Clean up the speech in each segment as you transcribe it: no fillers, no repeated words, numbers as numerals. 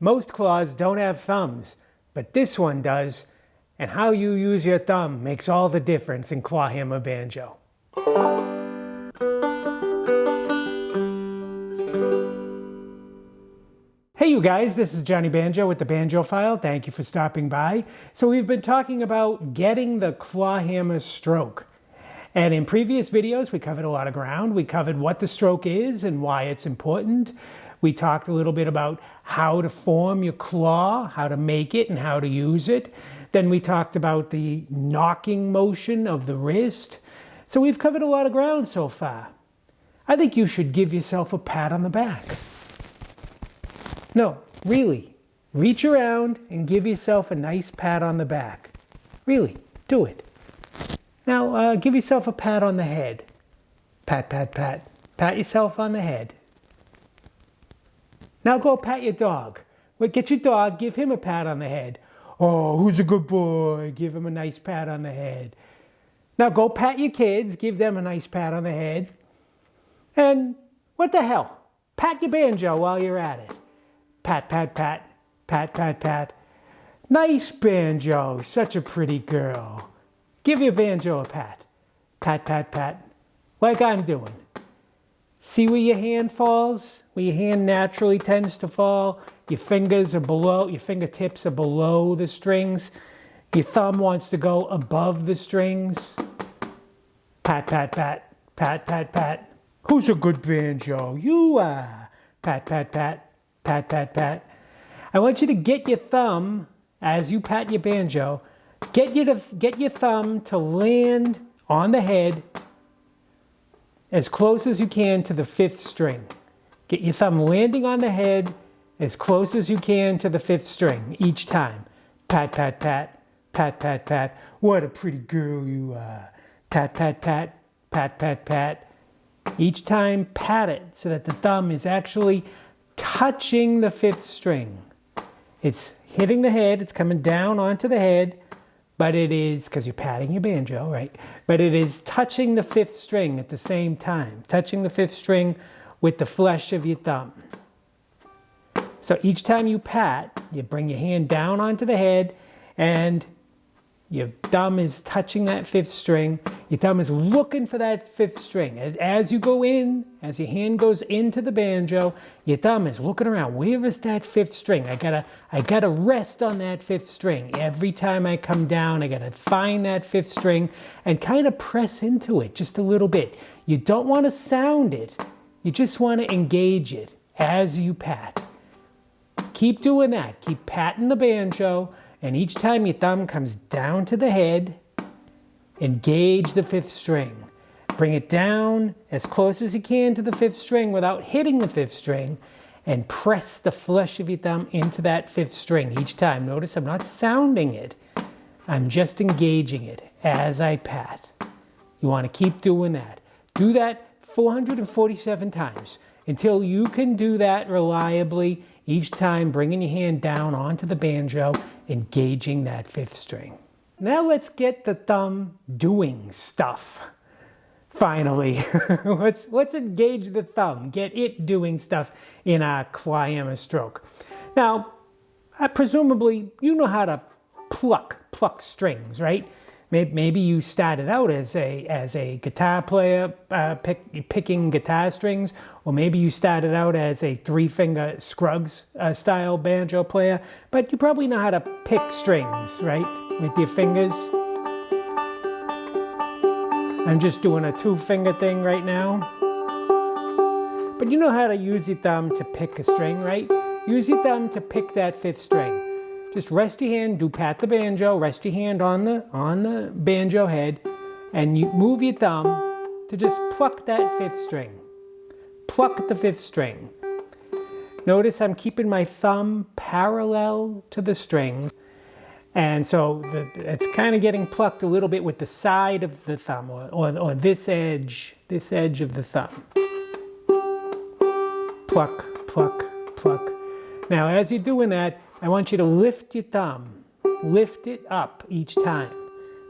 Most claws don't have thumbs, but this one does, and how you use your thumb makes all the difference in clawhammer banjo. Hey you guys, this is Johnny Banjo with the Banjo-phile. Thank you for stopping by. So we've been talking about getting the clawhammer stroke. And in previous videos, we covered a lot of ground. We covered what the stroke is and why it's important. We talked a little bit about how to form your claw, how to make it and how to use it. Then we talked about the knocking motion of the wrist. So we've covered a lot of ground so far. I think you should give yourself a pat on the back. No, really, reach around and give yourself a nice pat on the back. Really, do it. Now, give yourself a pat on the head. Pat, pat, pat. Pat yourself on the head. Now go pat your dog. Well, get your dog, give him a pat on the head. Oh, who's a good boy? Give him a nice pat on the head. Now go pat your kids, give them a nice pat on the head. And what the hell? Pat your banjo while you're at it. Pat, pat, pat. Pat, pat, pat. Nice banjo, such a pretty girl. Give your banjo a pat. Pat, pat, pat. Like I'm doing. See where your hand falls? Where your hand naturally tends to fall? Your fingers are below, your fingertips are below the strings. Your thumb wants to go above the strings. Pat, pat, pat. Pat, pat, pat. Who's a good banjo? You are. Pat, pat, pat. Pat, pat, pat. I want you to get your thumb, as you pat your banjo, get your thumb to land on the head as close as you can to the 5th string. Get your thumb landing on the head as close as you can to the 5th string each time. Pat, pat, pat. Pat, pat, pat. What a pretty girl you are. Pat, pat, pat. Pat, pat, pat. Each time pat it so that the thumb is actually touching the 5th string. It's hitting the head, it's coming down onto the head, but it is, because you're patting your banjo, right? But it is touching the 5th string at the same time, touching the 5th string with the flesh of your thumb. So each time you pat, you bring your hand down onto the head and your thumb is touching that 5th string. Your thumb is looking for that 5th string. As you go in, as your hand goes into the banjo, your thumb is looking around. Where is that 5th string? I gotta rest on that 5th string. Every time I come down, I gotta find that 5th string and kind of press into it just a little bit. You don't want to sound it. You just want to engage it as you pat. Keep doing that. Keep patting the banjo. And each time your thumb comes down to the head, engage the 5th string. Bring it down as close as you can to the 5th string without hitting the 5th string, and press the flesh of your thumb into that 5th string each time. Notice I'm not sounding it. I'm just engaging it as I pat. You want to keep doing that. Do that 447 times until you can do that reliably, each time bringing your hand down onto the banjo, engaging that 5th string. Now let's get the thumb doing stuff. Finally, let's engage the thumb, get it doing stuff in our clawhammer stroke. Now, presumably you know how to pluck strings, right? Maybe you started out as a guitar player picking guitar strings, or maybe you started out as a 3-finger Scruggs style banjo player, but you probably know how to pick strings, right? With your fingers. I'm just doing a 2-finger thing right now. But you know how to use your thumb to pick a string, right? Use your thumb to pick that 5th string. Just rest your hand, do pat the banjo, rest your hand on the banjo head, and you move your thumb to just pluck that 5th string. Pluck the 5th string. Notice I'm keeping my thumb parallel to the strings, and so it's kind of getting plucked a little bit with the side of the thumb, or this edge of the thumb. Pluck, pluck, pluck. Now as you're doing that, I want you to lift your thumb. Lift it up each time.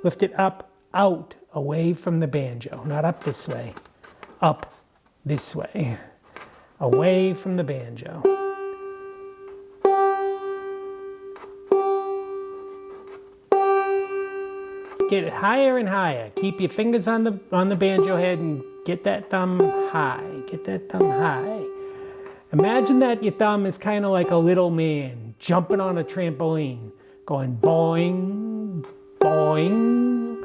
Lift it up, out, away from the banjo. Not up this way. Up this way. Away from the banjo. get it higher and higher. Keep your fingers on the banjo head and get that thumb high. Get that thumb high. Imagine that your thumb is kind of like a little man jumping on a trampoline, going boing, boing,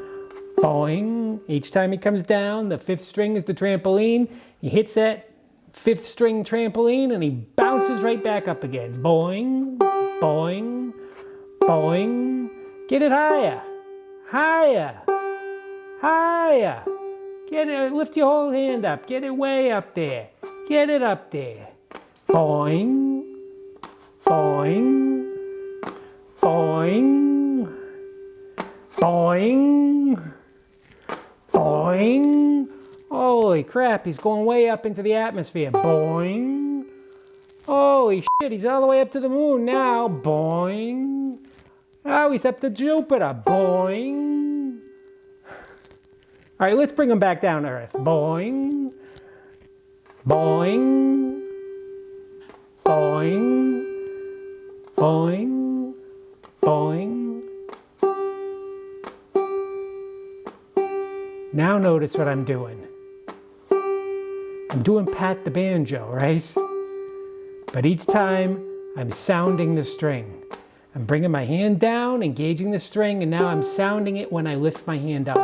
boing. Each time he comes down, the 5th string is the trampoline. He hits that 5th string trampoline and he bounces right back up again. Boing, boing, boing. Get it higher, higher, higher. Get it, lift your whole hand up. Get it way up there. Get it up there. Boing, boing, boing, boing, boing. Holy crap, he's going way up into the atmosphere. Boing. Holy shit, he's all the way up to the moon now. Boing. Oh, he's up to Jupiter. Boing. All right, let's bring him back down to Earth. Boing. Boing. Boing. Boing. Boing. Now notice what I'm doing. I'm doing Pat the Banjo, right? But each time I'm sounding the string. I'm bringing my hand down, engaging the string, and now I'm sounding it when I lift my hand up.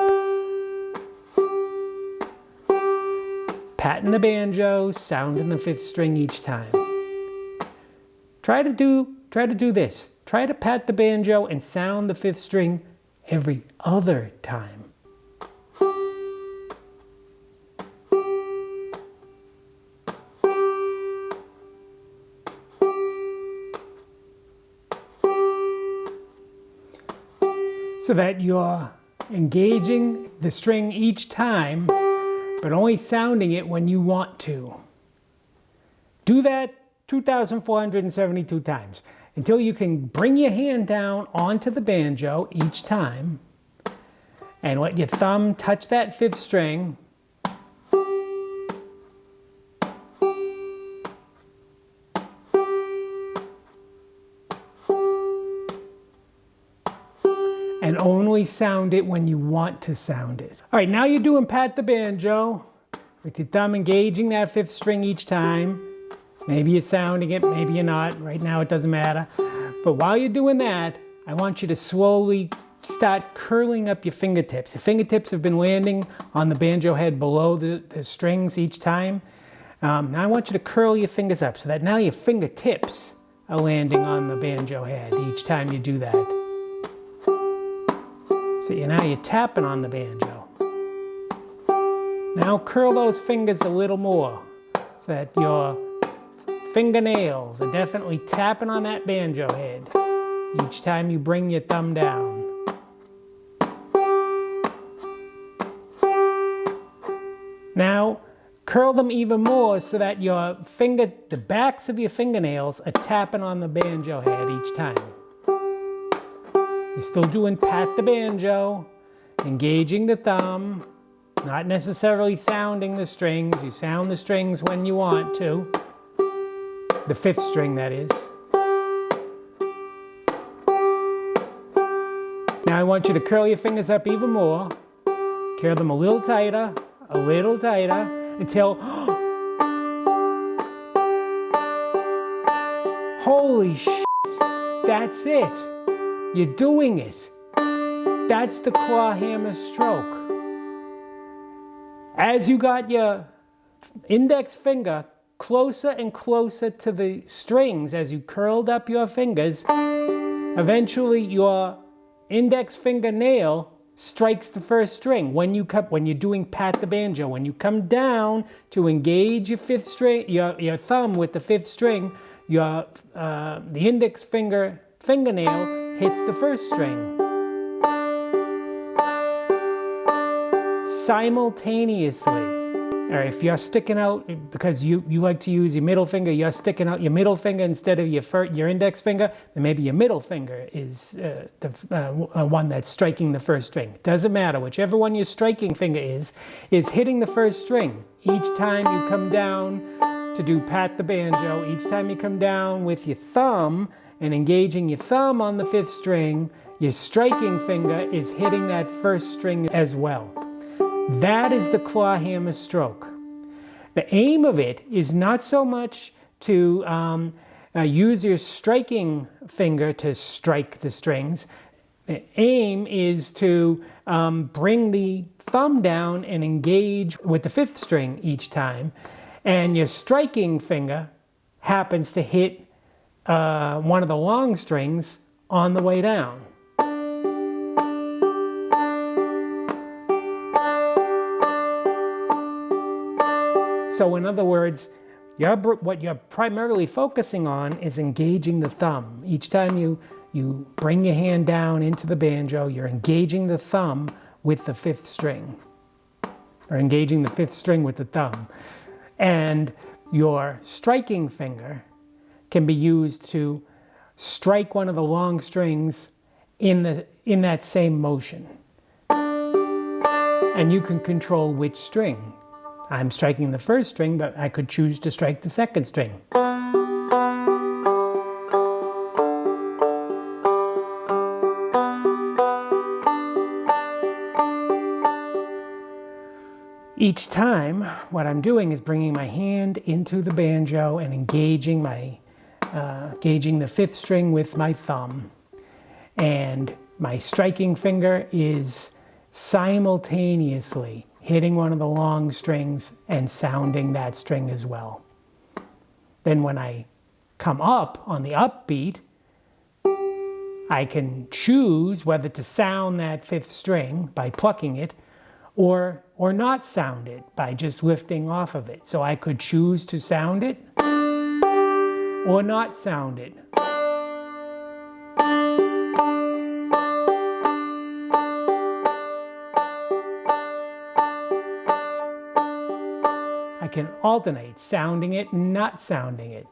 Patting the banjo, sounding the 5th string each time. Try to do this. Try to pat the banjo and sound the 5th string every other time. So that you're engaging the string each time, but only sounding it when you want to. Do that 2,472 times until you can bring your hand down onto the banjo each time and let your thumb touch that 5th string. And only sound it when you want to sound it. All right, now you're doing Pat the Banjo with your thumb engaging that 5th string each time. Maybe you're sounding it, maybe you're not. Right now it doesn't matter. But while you're doing that, I want you to slowly start curling up your fingertips. Your fingertips have been landing on the banjo head below the strings each time. Now I want you to curl your fingers up so that now your fingertips are landing on the banjo head each time you do that. So now you're tapping on the banjo. Now curl those fingers a little more so that your fingernails are definitely tapping on that banjo head each time you bring your thumb down. Now curl them even more so that the backs of your fingernails are tapping on the banjo head each time. You're still doing Pat the Banjo, engaging the thumb, not necessarily sounding the strings. You sound the strings when you want to. The 5th string, that is. Now I want you to curl your fingers up even more. Curl them a little tighter, until... Holy shit! That's it! You're doing it. That's the clawhammer stroke. As you got your index finger closer and closer to the strings as you curled up your fingers, eventually your index fingernail strikes the 1st string. When you're doing Pat the Banjo, when you come down to engage your 5th string, your thumb with the 5th string, the index fingernail hits the 1st string. Simultaneously. Or if you're sticking out, because you like to use your middle finger, you're sticking out your middle finger instead of your index finger, then maybe your middle finger is the one that's striking the 1st string. Doesn't matter. Whichever one your striking finger is hitting the 1st string. Each time you come down to do Pat the Banjo, each time you come down with your thumb and engaging your thumb on the 5th string, your striking finger is hitting that first string as well. That is the clawhammer stroke. The aim of it is not so much to use your striking finger to strike the strings. The aim is to bring the thumb down and engage with the fifth string each time. And your striking finger happens to hit one of the long strings on the way down. So in other words, what you're primarily focusing on is engaging the thumb. Each time you bring your hand down into the banjo, you're engaging the thumb with the fifth string, or engaging the fifth string with the thumb. And your striking finger can be used to strike one of the long strings in that same motion. And you can control which string. I'm striking the first string, but I could choose to strike the second string. Each time, what I'm doing is bringing my hand into the banjo and engaging the fifth string with my thumb. And my striking finger is simultaneously hitting one of the long strings and sounding that string as well. Then when I come up on the upbeat, I can choose whether to sound that fifth string by plucking it or not sound it by just lifting off of it. So I could choose to sound it or not sound it. I can alternate sounding it and not sounding it.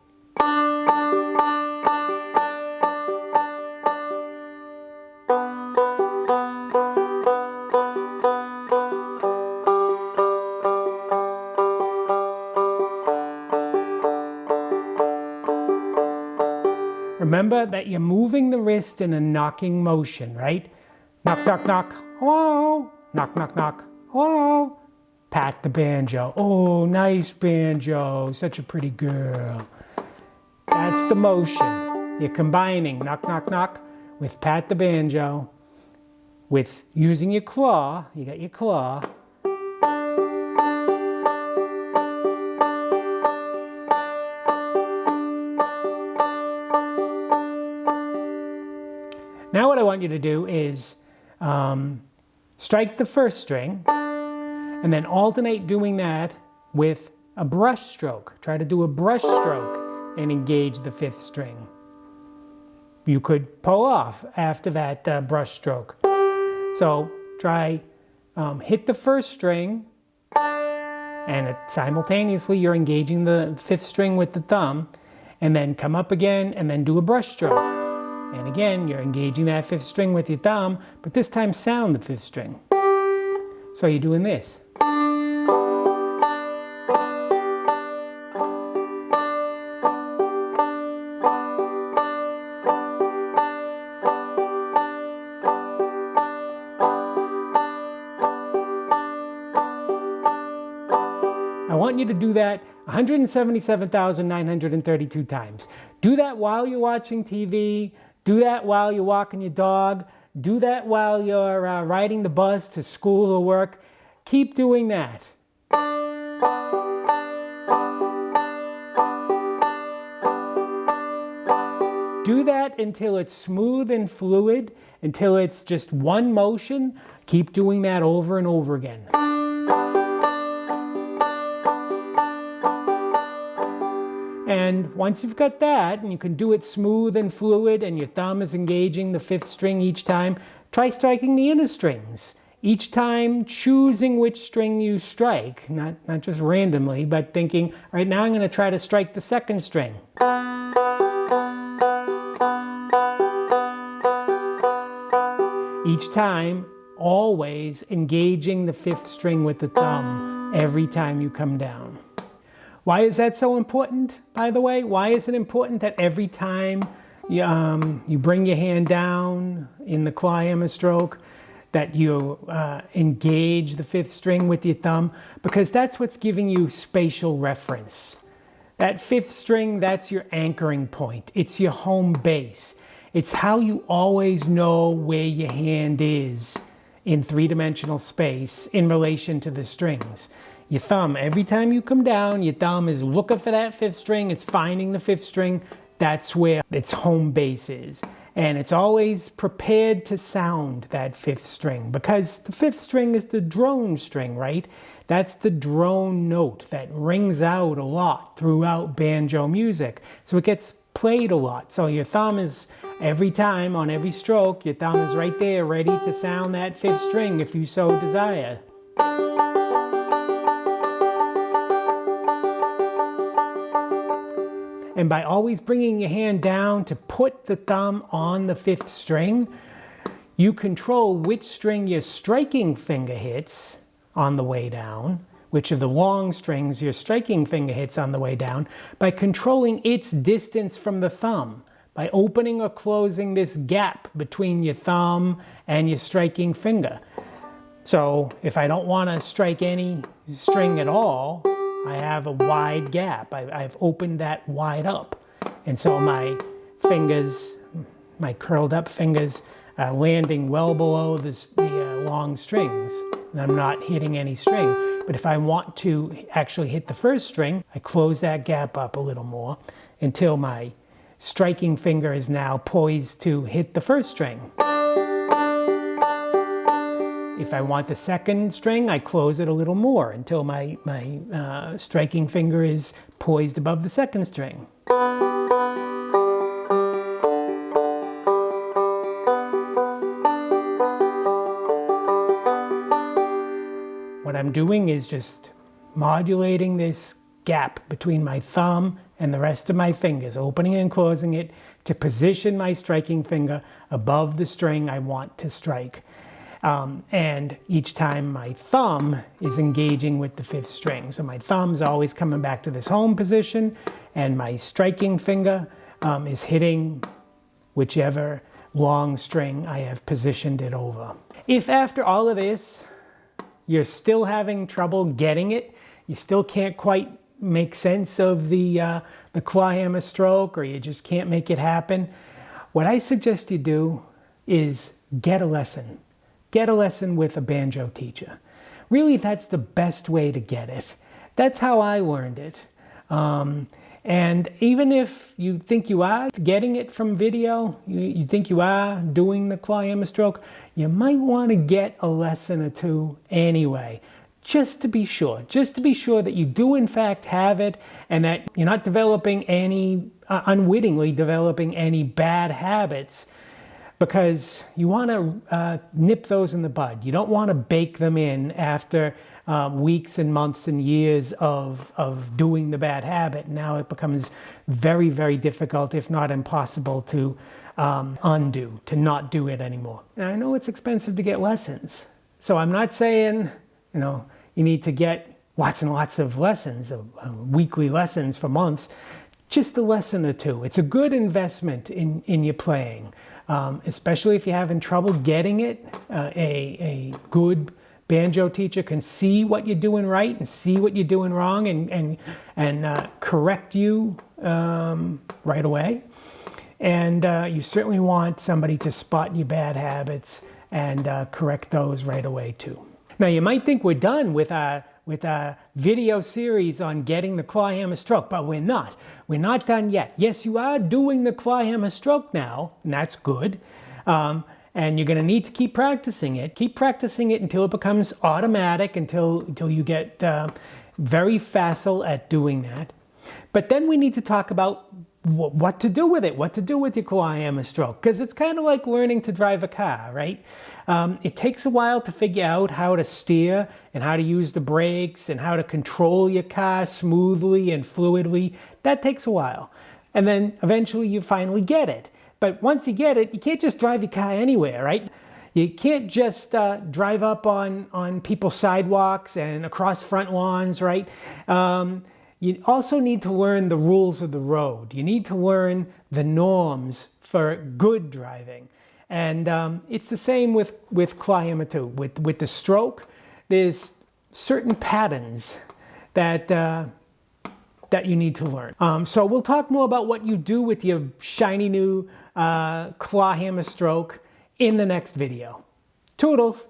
Remember that you're moving the wrist in a knocking motion, right? Knock, knock, knock. Hello. Knock, knock, knock. Hello. Pat the banjo. Oh, nice banjo. Such a pretty girl. That's the motion. You're combining knock, knock, knock with pat the banjo with using your claw. You got your claw. Now what I want you to do is strike the first string and then alternate doing that with a brush stroke. Try to do a brush stroke and engage the fifth string. You could pull off after that brush stroke. So try hit the first string and simultaneously you're engaging the fifth string with the thumb, and then come up again and then do a brush stroke. And again, you're engaging that fifth string with your thumb, but this time sound the fifth string. So you're doing this. I want you to do that 177,932 times. Do that while you're watching TV. Do that while you're walking your dog. Do that while you're riding the bus to school or work. Keep doing that. Do that until it's smooth and fluid, until it's just one motion. Keep doing that over and over again. And once you've got that, and you can do it smooth and fluid, and your thumb is engaging the fifth string each time, try striking the inner strings. Each time choosing which string you strike, not just randomly, but thinking, all right, now I'm going to try to strike the second string. Each time, always engaging the fifth string with the thumb every time you come down. Why is that so important, by the way? Why is it important that every time you bring your hand down in the clawhammer stroke, that you engage the fifth string with your thumb, because that's what's giving you spatial reference. That fifth string, that's your anchoring point. It's your home base. It's how you always know where your hand is in three-dimensional space in relation to the strings. Your thumb, every time you come down, your thumb is looking for that fifth string. It's finding the fifth string. That's where its home base is. And it's always prepared to sound that fifth string, because the fifth string is the drone string, right? That's the drone note that rings out a lot throughout banjo music. So it gets played a lot. So your thumb is, every time on every stroke, your thumb is right there ready to sound that fifth string if you so desire. And by always bringing your hand down to put the thumb on the fifth string, you control which string your striking finger hits on the way down, which of the long strings your striking finger hits on the way down, by controlling its distance from the thumb, by opening or closing this gap between your thumb and your striking finger. So if I don't want to strike any string at all, I have a wide gap. I've opened that wide up. And so my fingers, my curled up fingers, are landing well below the long strings. And I'm not hitting any string. But if I want to actually hit the first string, I close that gap up a little more until my striking finger is now poised to hit the first string. If I want the second string, I close it a little more until my striking finger is poised above the second string. What I'm doing is just modulating this gap between my thumb and the rest of my fingers, opening and closing it to position my striking finger above the string I want to strike. And each time my thumb is engaging with the fifth string. So my thumb's always coming back to this home position, and my striking finger is hitting whichever long string I have positioned it over. If after all of this, you're still having trouble getting it, you still can't quite make sense of the clawhammer stroke, or you just can't make it happen, what I suggest you do is get a lesson. Get a lesson with a banjo teacher. Really, that's the best way to get it. That's how I learned it. And even if you think you are getting it from video, you think you are doing the clawhammer stroke, you might want to get a lesson or two anyway, just to be sure that you do in fact have it, and that you're not developing any, unwittingly developing any bad habits, because you want to nip those in the bud. You don't want to bake them in after weeks and months and years of doing the bad habit. Now it becomes very, very difficult, if not impossible, to undo, to not do it anymore. And I know it's expensive to get lessons. So I'm not saying, you need to get lots and lots of lessons, weekly lessons for months. Just a lesson or two. It's a good investment in your playing. Especially if you're having trouble getting it. A good banjo teacher can see what you're doing right and see what you're doing wrong, and correct you right away. And you certainly want somebody to spot your bad habits and correct those right away too. Now you might think we're done with our video series on getting the clawhammer stroke, but we're not. We're not done yet. Yes, you are doing the clawhammer stroke now, and that's good. And you're going to need to keep practicing it. Keep practicing it until it becomes automatic, until you get very facile at doing that. But then we need to talk about what to do with it, what to do with your clawhammer stroke, because it's kind of like learning to drive a car, right? It takes a while to figure out how to steer and how to use the brakes and how to control your car smoothly and fluidly. That takes a while. And then eventually you finally get it. But once you get it, you can't just drive your car anywhere, right? You can't just drive up on people's sidewalks and across front lawns, right? you also need to learn the rules of the road. You need to learn the norms for good driving. And it's the same with Clawhammer too. With the stroke, there's certain patterns that that you need to learn. So we'll talk more about what you do with your shiny new Clawhammer stroke in the next video. Toodles!